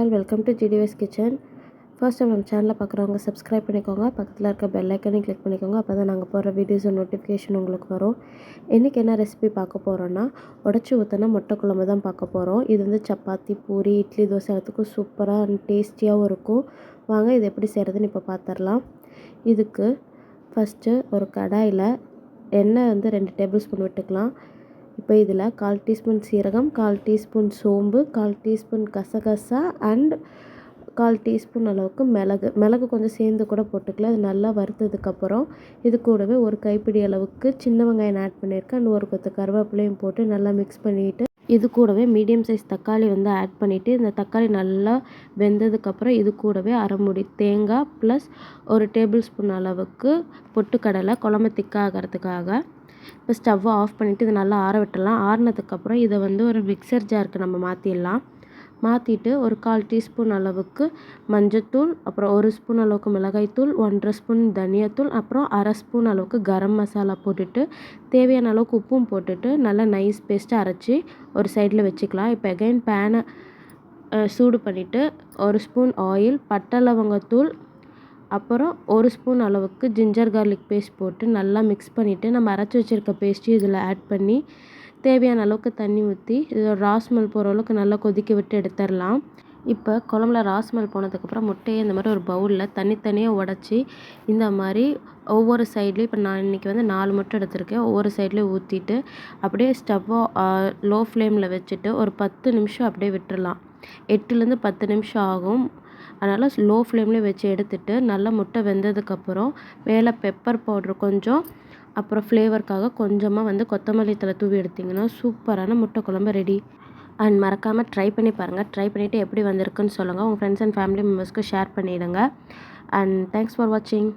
All welcome to GDS kitchen. First time நம்ம சேனலில் பார்க்குறவங்க சப்ஸ்கிரைப் பண்ணிக்கோங்க. பக்கத்தில் இருக்க பெல் ஐக்கனையும் கிளிக் பண்ணிக்கோங்க. அப்போ தான் நாங்கள் போடுற வீடியோஸ் நோட்டிஃபிகேஷன் உங்களுக்கு வரும். இன்றைக்கி என்ன ரெசிபி பார்க்க போகிறோன்னா, உடச்சி ஊற்றின முட்டை குழம்பு தான் பார்க்க போகிறோம். இது வந்து சப்பாத்தி, பூரி, இட்லி, தோசை எல்லாத்துக்கும் சூப்பராக அண்ட் டேஸ்டியாகவும் இருக்கும். வாங்க இது எப்படி செய்கிறதுன்னு இப்போ பார்த்துடலாம். இதுக்கு ஃபஸ்ட்டு ஒரு கடாயில் எண்ணெய் வந்து 2 டேபிள் ஸ்பூன் விட்டுக்கலாம். இப்போ இதில் 1/4 டீஸ்பூன் சீரகம், 1/4 டீஸ்பூன் சோம்பு, 1/4 டீஸ்பூன் கசகசா அண்ட் 1/4 டீஸ்பூன் அளவுக்கு மிளகு கொஞ்சம் சேர்ந்து கூட போட்டுக்கலாம். இது நல்லா வறுத்ததுக்கப்புறம் இது கூடவே ஒரு கைப்பிடி அளவுக்கு சின்ன வெங்காயம் ஆட் பண்ணியிருக்கேன். அண்ட் ஒரு கொத்து கருவேப்பிலையும் போட்டு நல்லா மிக்ஸ் பண்ணிவிட்டு இது கூடவே மீடியம் சைஸ் தக்காளி வந்து ஆட் பண்ணிவிட்டு இந்த தக்காளி நல்லா வெந்ததுக்கப்புறம் இது கூடவே அரை மூடி தேங்காய் ப்ளஸ் ஒரு டேபிள் ஸ்பூன் அளவுக்கு பொட்டுக்கடலை குழம்பு திக்காகிறதுக்காக. இப்போ ஸ்டவ்வை ஆஃப் பண்ணிவிட்டு இதை நல்லா ஆற விட்டுடலாம். ஆறினதுக்கப்புறம் இதை வந்து ஒரு மிக்சர் ஜாருக்கு நம்ம மாற்றிடலாம். மாற்றிட்டு ஒரு 1/4 டீஸ்பூன் அளவுக்கு மஞ்சத்தூள், அப்புறம் 1 ஸ்பூன் அளவுக்கு மிளகாய்த்தூள், 1/2 ஸ்பூன் தனியாத்தூள், அப்புறம் அரை ஸ்பூன் அளவுக்கு கரம் மசாலா போட்டுட்டு தேவையான அளவுக்கு உப்பும் போட்டுட்டு நல்லா நைஸ் பேஸ்ட்டாக அரைச்சி ஒரு சைடில் வச்சுக்கலாம். இப்போ அகைன் பேனை சூடு பண்ணிவிட்டு 1 ஸ்பூன் ஆயில், பட்டை லவங்கத்தூள், அப்புறம் 1 ஸ்பூன் அளவுக்கு ஜிஞ்சர் கார்லிக் பேஸ்ட் போட்டு நல்லா மிக்ஸ் பண்ணிவிட்டு நம்ம அரைச்சி வச்சுருக்க பேஸ்ட்டையும் இதில் ஆட் பண்ணி தேவையான அளவுக்கு தண்ணி ஊற்றி இதோட ராஸ்மல் போகிற அளவுக்கு நல்லா கொதிக்க விட்டு எடுத்துடலாம். இப்போ குழம்புல ராஸ்மல் போனதுக்கப்புறம் முட்டையை இந்த மாதிரி ஒரு பவுலில் தனித்தனியாக உடச்சி இந்த மாதிரி ஒவ்வொரு சைட்லேயும் இப்போ நான் இன்றைக்கி வந்து 4 முட்டை எடுத்திருக்கேன். ஒவ்வொரு சைட்லேயும் ஊற்றிட்டு அப்படியே ஸ்டவ்வை லோ ஃப்ளேமில் வச்சுட்டு ஒரு 10 நிமிஷம் அப்படியே விட்டுடலாம். 8லேருந்து 10 நிமிஷம் ஆகும். அதனால் லோ ஃப்ளேம்லேயே வச்சு எடுத்துட்டு நல்லா முட்டை வெந்ததுக்கப்புறம் மேலே பெப்பர் பவுட்ரு கொஞ்சம், அப்புறம் ஃப்ளேவருக்காக கொஞ்சமாக வந்து கொத்தமல்லி தழை தூவி எடுத்திங்கன்னா சூப்பரான முட்டை குழம்பு ரெடி. அண்ட் மறக்காமல் ட்ரை பண்ணி பாருங்கள். ட்ரை பண்ணிவிட்டு எப்படி வந்திருக்குன்னு சொல்லுங்கள். உங்கள் ஃப்ரெண்ட்ஸ் அண்ட் ஃபேமிலி மெம்பர்ஸ்க்கு ஷேர் பண்ணிவிடுங்க. அண்ட் தேங்க்ஸ் ஃபார் வாட்சிங்.